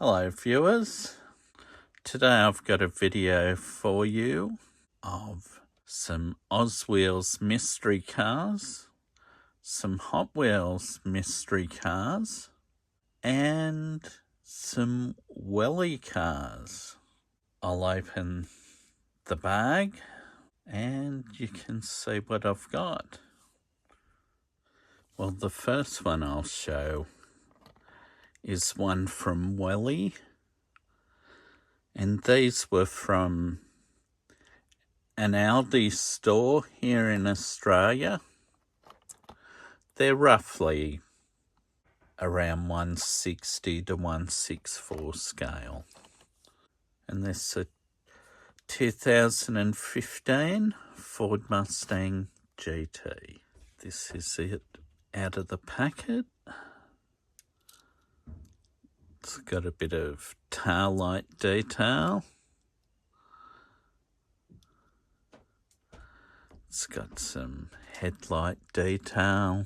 Hello viewers, today I've got a video for you of some Oswheels mystery cars, some Hot Wheels mystery cars, and some Welly cars. I'll open the bag and you can see what I've got. Well, the first one I'll show is one from Welly, and these were from an Aldi store here in Australia. They're roughly around 160 to 164 scale. And this is a 2015 Ford Mustang GT. This is it out of the packet. It's got a bit of tail light detail. It's got some headlight detail.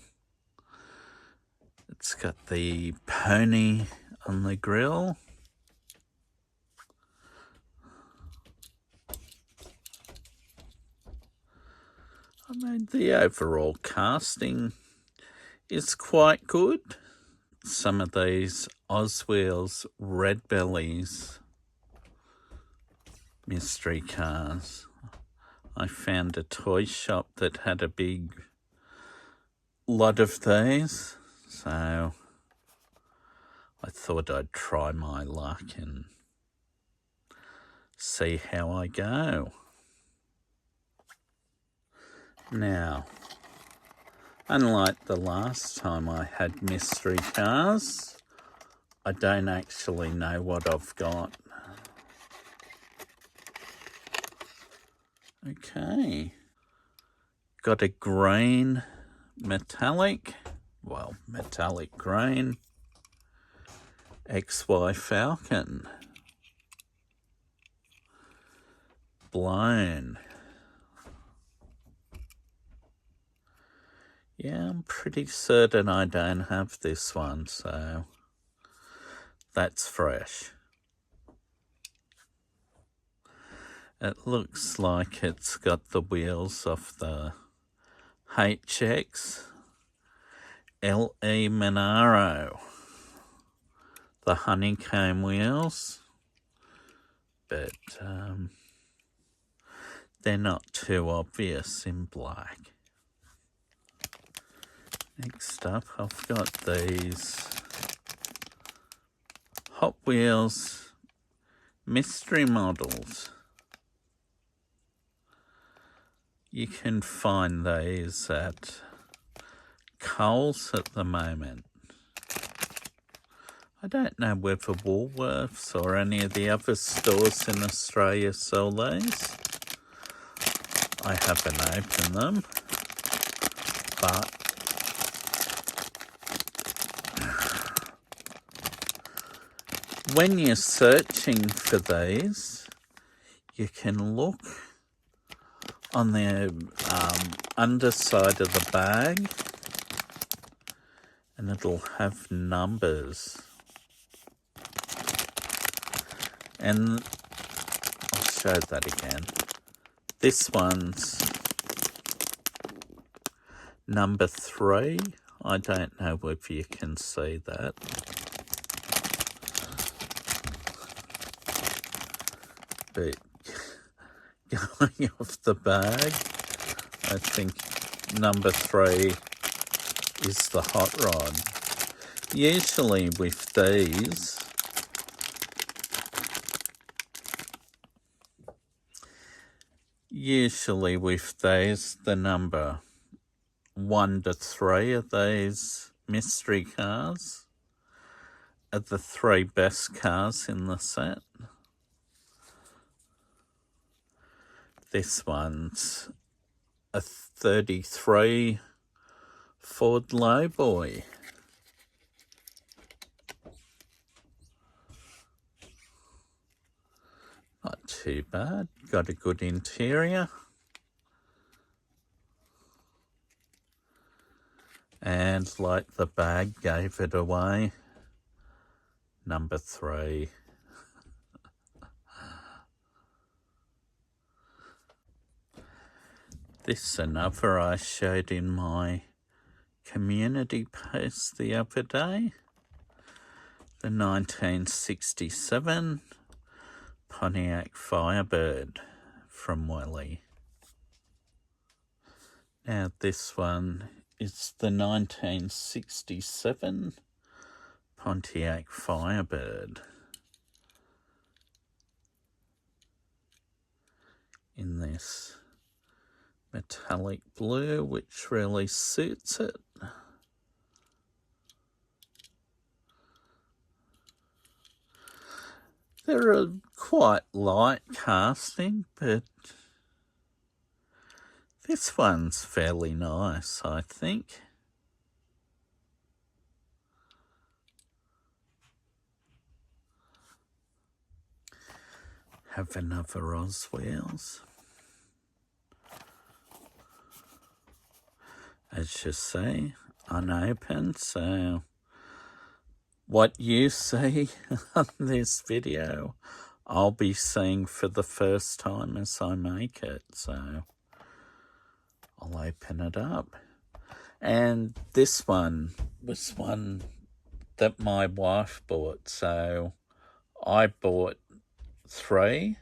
It's got the pony on the grille. I mean, the overall casting is quite good. Some of these Oswheels Redbellies mystery cars. I found a toy shop that had a big lot of these, so I thought I'd try my luck and see how I go. Now, unlike the last time I had mystery cars, I don't actually know what I've got. Okay, got a green metallic green XY Falcon. Blown. Yeah, I'm pretty certain I don't have this one, so that's fresh. It looks like it's got the wheels off the HX LE Monaro, the honeycomb wheels, but they're not too obvious in black. Next up, I've got these Hot Wheels mystery models. You can find these at Coles at the moment. I don't know whether Woolworths or any of the other stores in Australia sell these. I haven't opened them, but when you're searching for these, you can look on the underside of the bag and it'll have numbers. And I'll show that again. This one's number 3. I don't know if you can see that. But going off the bag, I think number 3 is the hot rod. Usually with these, the number 1 to 3 of these mystery cars are the 3 best cars in the set. This one's a 33 Ford Lowboy. Not too bad, got a good interior. And like the bag gave it away, number 3. This is another I showed in my community post the other day. The 1967 Pontiac Firebird from Welly. Now this one is the 1967 Pontiac Firebird in this metallic blue, which really suits it. They're a quite light casting, but this one's fairly nice, I think. Have another Roswells. As you see, unopened, so what you see on this video, I'll be seeing for the first time as I make it, so I'll open it up. And this one was one that my wife bought, so I bought 3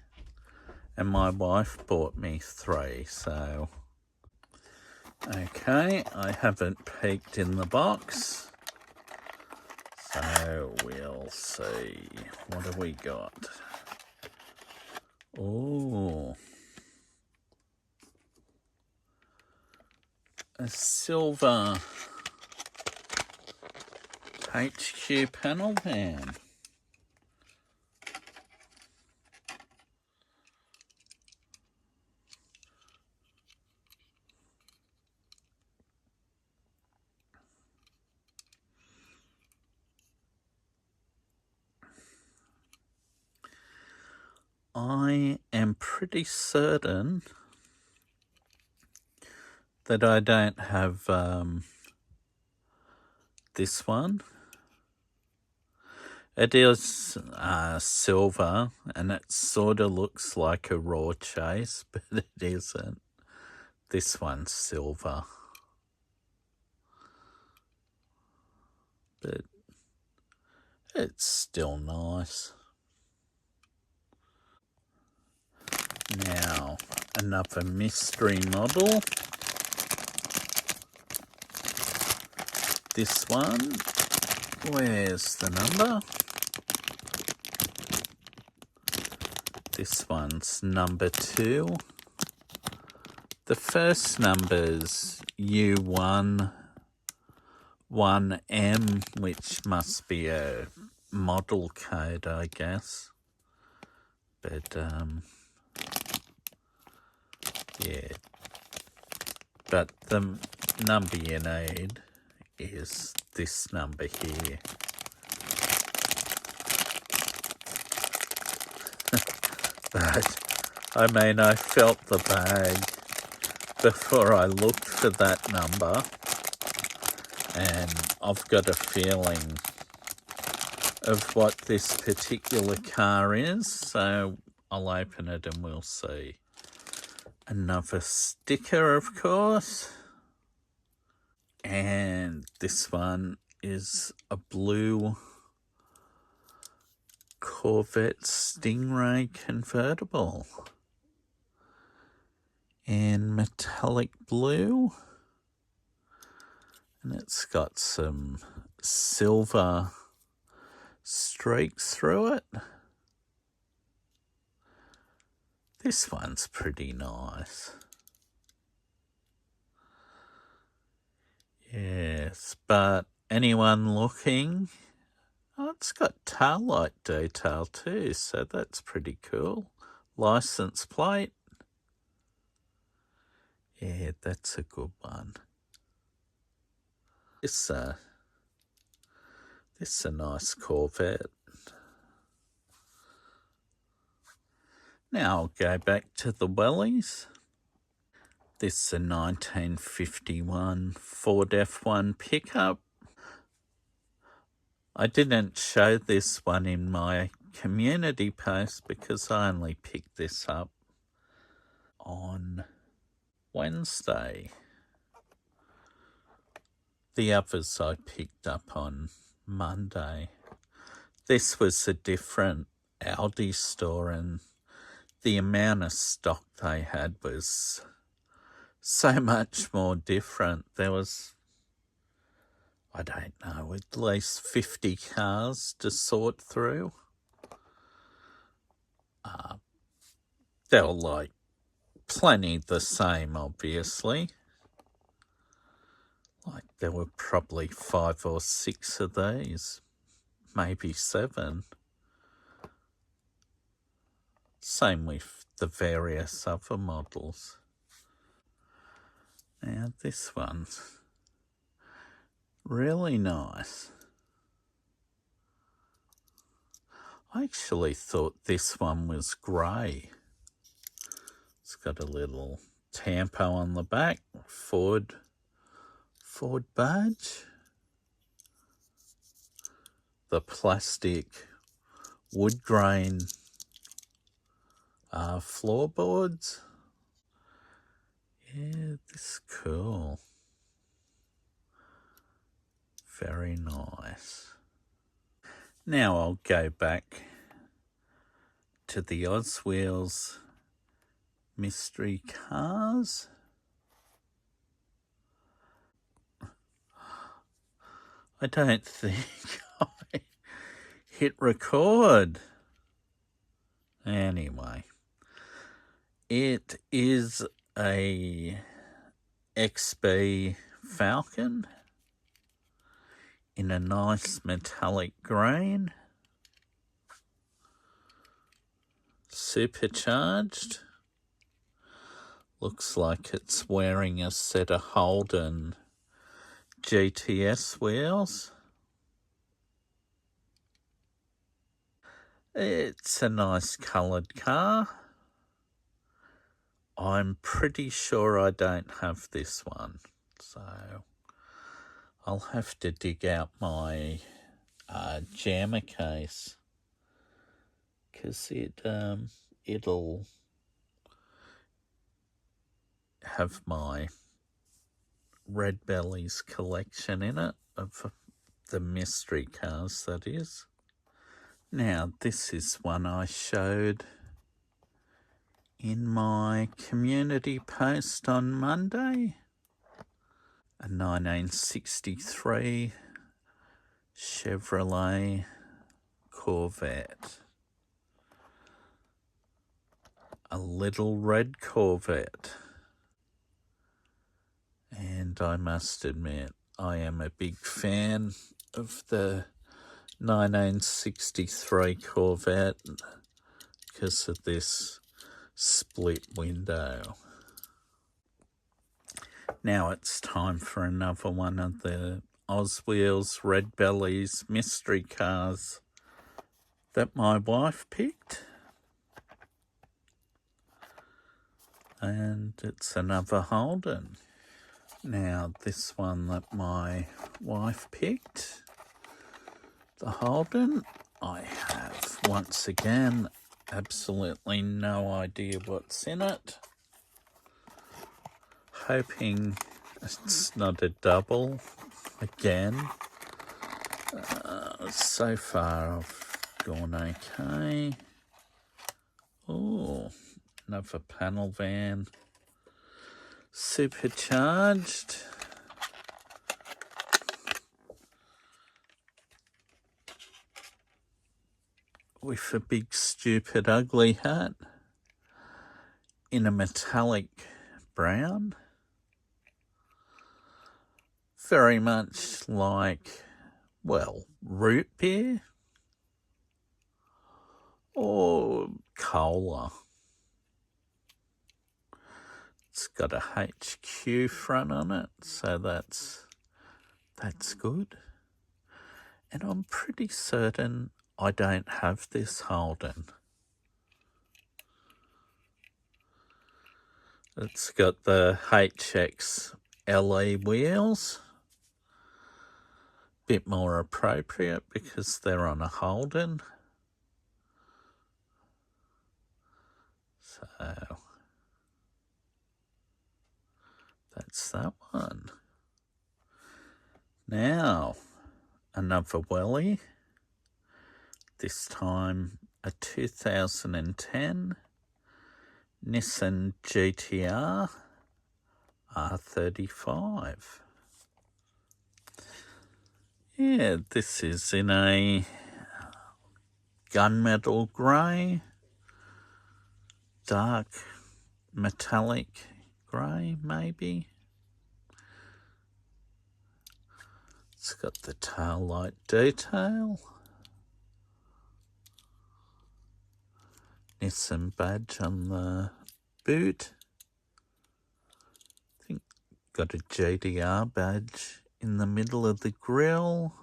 and my wife bought me 3, so okay, I haven't peeked in the box, so we'll see. What have we got? Oh, a silver HQ panel van. I am pretty certain that I don't have this one. It is silver, and it sort of looks like a raw chase, but it isn't. This one's silver. But it's still nice. Now, another mystery model. This one, where's the number? This one's number 2. The first number's U1 1M, which must be a model code, I guess. But, yeah. But the number you need is this number here. But, I mean, I felt the bag before I looked for that number, and I've got a feeling of what this particular car is, so I'll open it and we'll see. Another sticker, of course, and this one is a blue Corvette Stingray convertible in metallic blue, and it's got some silver streaks through it. This one's pretty nice. Yes, but anyone looking, oh, it's got taillight detail too, so that's pretty cool. License plate. Yeah, that's a good one. This is a nice Corvette. Now I'll go back to the Wellies. This is a 1951 Ford F1 pickup. I didn't show this one in my community post because I only picked this up on Wednesday. The others I picked up on Monday. This was a different Aldi store, and the amount of stock they had was so much more different. There was, I don't know, at least 50 cars to sort through. They were like plenty the same, obviously. Like there were probably 5 or 6 of these, maybe 7. Same with the various other models. Now this one's really nice. I actually thought this one was grey. It's got a little tampo on the back, Ford badge. The plastic wood grain floorboards. Yeah, this is cool. Very nice. Now I'll go back to the Oswheels mystery cars. I don't think I hit record. Anyway, it is a XB Falcon in a nice metallic green, supercharged. Looks like it's wearing a set of Holden GTS wheels. It's a nice coloured car. I'm pretty sure I don't have this one, so I'll have to dig out my jammer case, because it'll have my Redbellies collection in it, of the mystery cars, that is. Now, this is one I showed in my community post on Monday. A 1963 Chevrolet Corvette. A little red Corvette. And I must admit, I am a big fan of the 1963 Corvette because of this split window. Now it's time for another one of the Oswheels Redbellies mystery cars that my wife picked. And it's another Holden. Now this one that my wife picked, the Holden, I have once again absolutely no idea what's in it. Hoping it's not a double again. So far I've gone okay. Oh, another panel van. Supercharged. With a big stupid ugly hat in a metallic brown. Very much like, well, root beer or cola. It's got a HQ front on it, so that's good. And I'm pretty certain I don't have this Holden. It's got the HX LE wheels. bit more appropriate because they're on a Holden. So that's that one. Now, another Welly, this time a 2010 Nissan GTR R35. Yeah, this is in a gunmetal grey, dark metallic grey maybe. It's got the tail light detail. Nissan badge on the boot. I think got a GDR badge in the middle of the grille.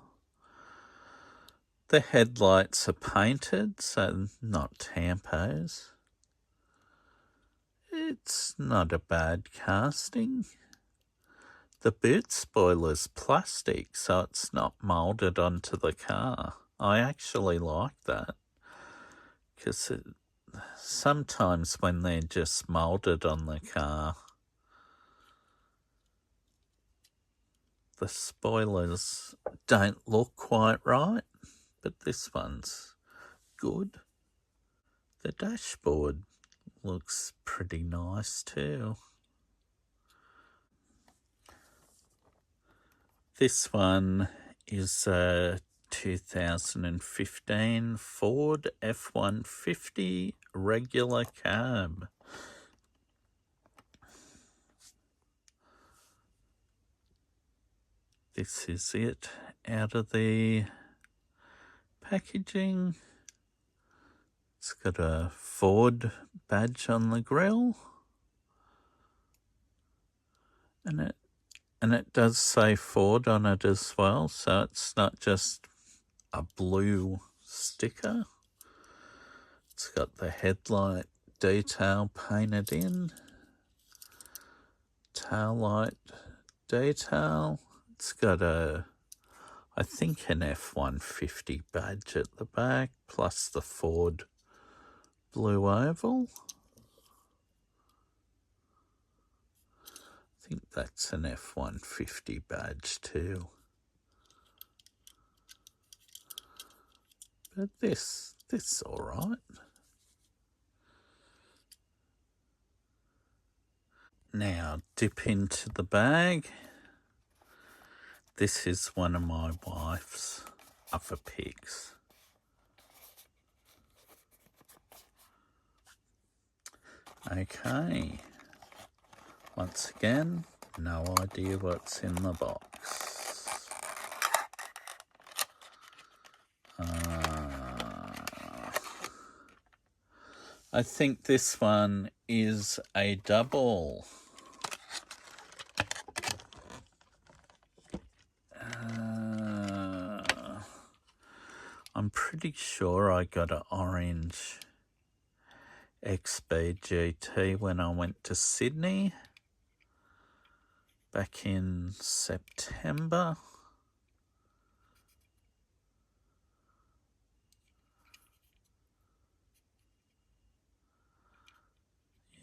The headlights are painted, so not tampos. It's not a bad casting. The boot spoiler's plastic, so it's not moulded onto the car. I actually like that, because sometimes when they're just moulded on the car, the spoilers don't look quite right, but this one's good. The dashboard looks pretty nice too. This one is a 2015 Ford F-150 regular cab. This is it out of the packaging. It's got a Ford badge on the grille, and it does say Ford on it as well, so it's not just a blue sticker. It's got the headlight detail painted in, tail light detail. It's got I think an F-150 badge at the back, plus the Ford blue oval. I think that's an F-150 badge too. But this all right. Now dip into the bag. This is one of my wife's other picks. Okay. Once again, no idea what's in the box. I think this one is a double. I'm pretty sure I got an orange XB GT when I went to Sydney back in September.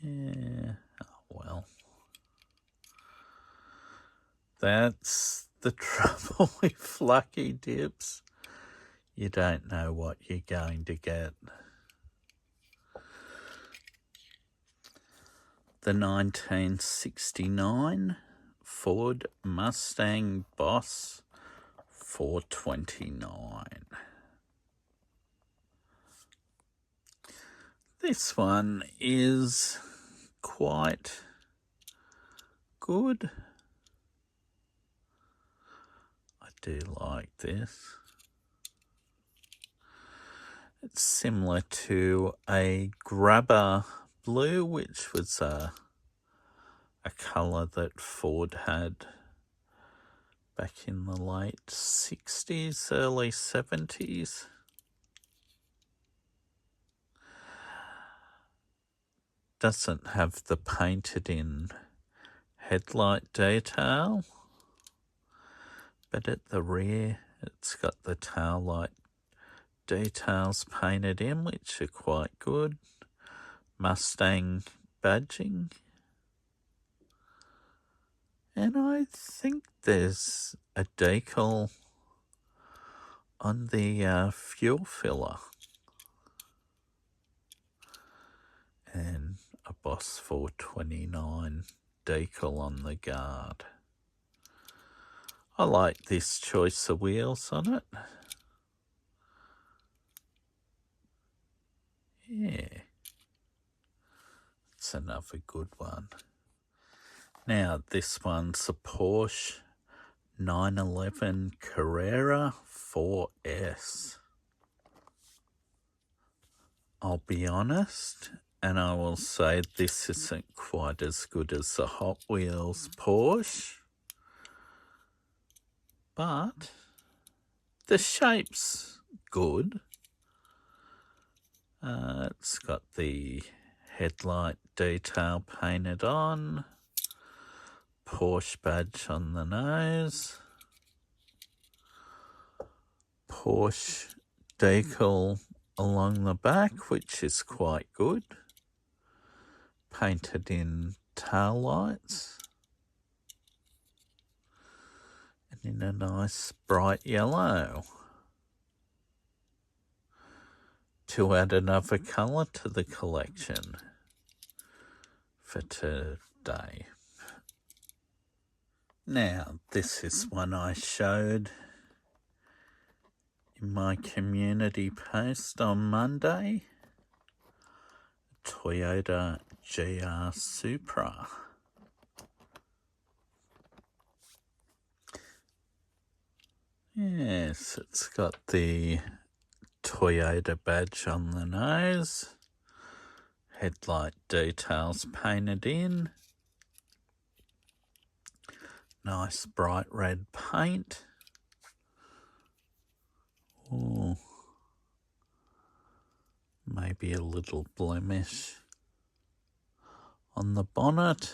Yeah, oh well. That's the trouble with lucky dips. You don't know what you're going to get. The 1969 Ford Mustang Boss 429. This one is quite good. I do like this. It's similar to a Grabber Blue, which was a colour that Ford had back in the late 60s, early 70s. Doesn't have the painted in headlight detail, but at the rear It's got the tail light details painted in, which are quite good. Mustang badging. And I think there's a decal on the fuel filler. And a Boss 429 decal on the guard. I like this choice of wheels on it. Yeah. It's another good one. Now, this one's a Porsche 911 Carrera 4S. I'll be honest, and I will say this isn't quite as good as the Hot Wheels Porsche, but the shape's good. It's got the headlight detail painted on, Porsche badge on the nose, Porsche decal along the back, which is quite good, painted in tail lights and in a nice bright yellow to add another colour to the collection for today. Now, this is one I showed in my community post on Monday, Toyota GR Supra. Yes, it's got the Toyota badge on the nose, headlight details painted in, nice bright red paint. Ooh, maybe a little blemish on the bonnet.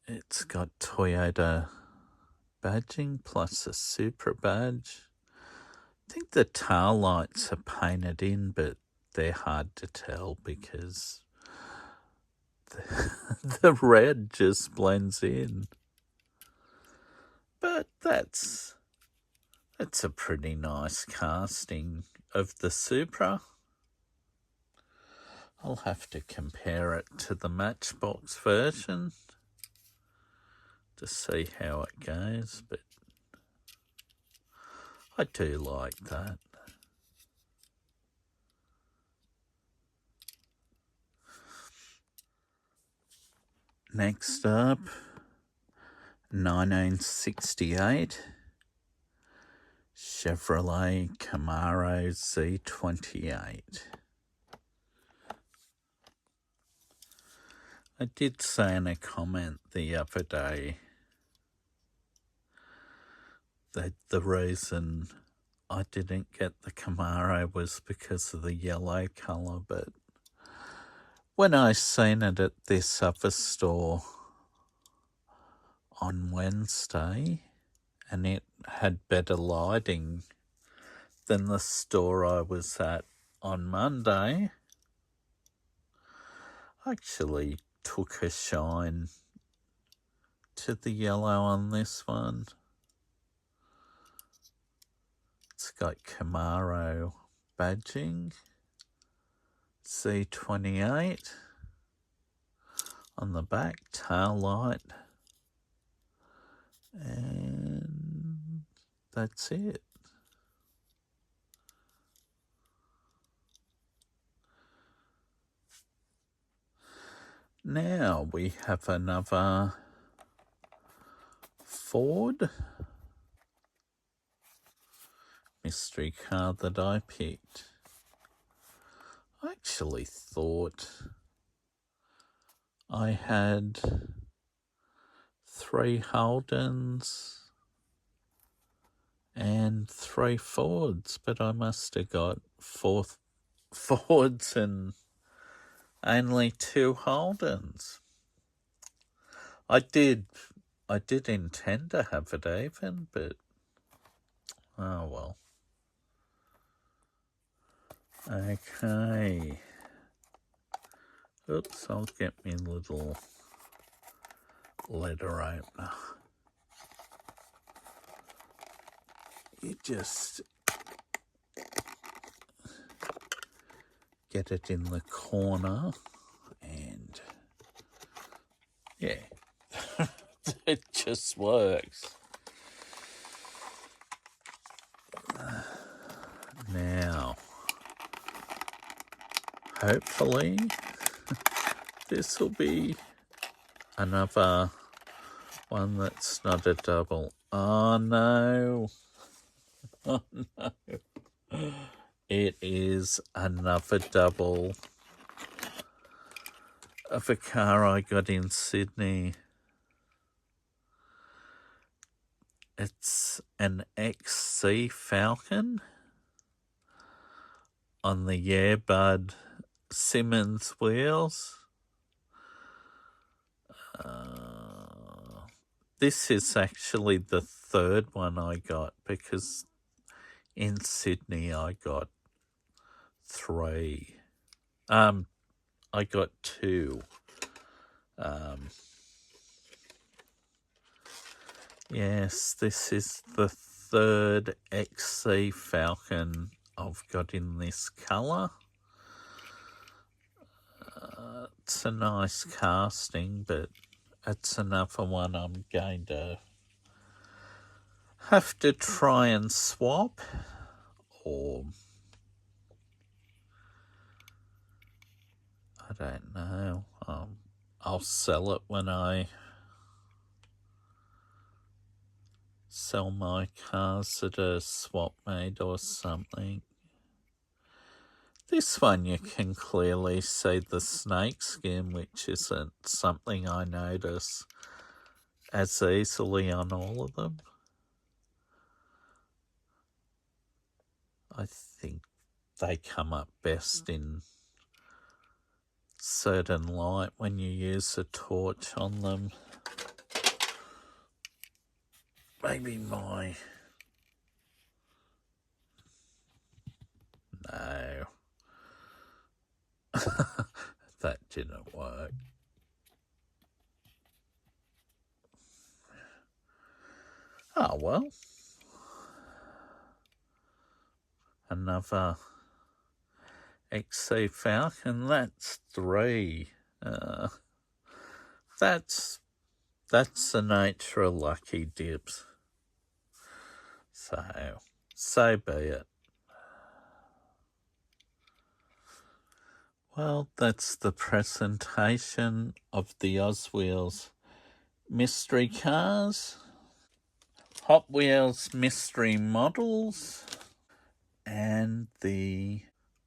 It's got Toyota badging plus a Supra badge. I think the tail lights are painted in, but they're hard to tell because the red just blends in. But that's a pretty nice casting of the Supra. I'll have to compare it to the Matchbox version to see how it goes, but I do like that. Next up, 1968 Chevrolet Camaro Z28. I did say in a comment the other day that the reason I didn't get the Camaro was because of the yellow colour, but when I seen it at this other store on Wednesday and it had better lighting than the store I was at on Monday, I actually took a shine to the yellow on this one. It's got Camaro badging, Z28 on the back, tail light, and that's it. Now we have another Ford mystery car that I picked. I actually thought I had 3 Holdens and 3 Fords, but I must have got 4 Fords and only 2 Holdens. I did I did intend to have it even, but oh well. Okay. Oops, I'll get me little letter opener. You just get it in the corner and yeah, it just works. Now, hopefully this will be another one that's not a double. Oh no. Oh no. It is another double of a car I got in Sydney. It's an XC Falcon on the Bud Simmons wheels. This is actually the third one I got, because in Sydney I got 3. I got 2. Yes, this is the third XC Falcon I've got in this colour. It's a nice casting, but it's another one I'm going to have to try and swap, or I don't know. I'll sell it when I sell my cars at a swap meet or something. This one you can clearly see the snake skin, which isn't something I notice as easily on all of them. I think they come up best in certain light when you use a torch on them. Maybe my... No. That didn't work. Oh well. Another XC Falcon, that's 3. That's the nature of lucky dips. So be it. Well, that's the presentation of the Oswheels mystery cars, Hot Wheels mystery models, and the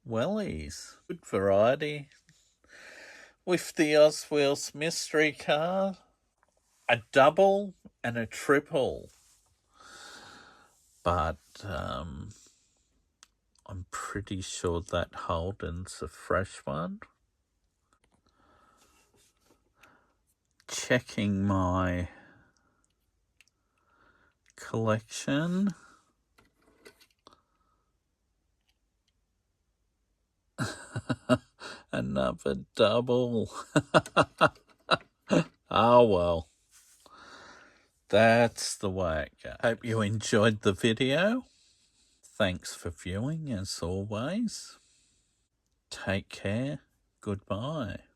Wellies. Good variety with the Oswheels mystery car, a double and a triple. But I'm pretty sure that Holden's a fresh one. Checking my collection. Another double. Oh well. That's the way it goes. Hope you enjoyed the video. Thanks for viewing as always. Take care. Goodbye.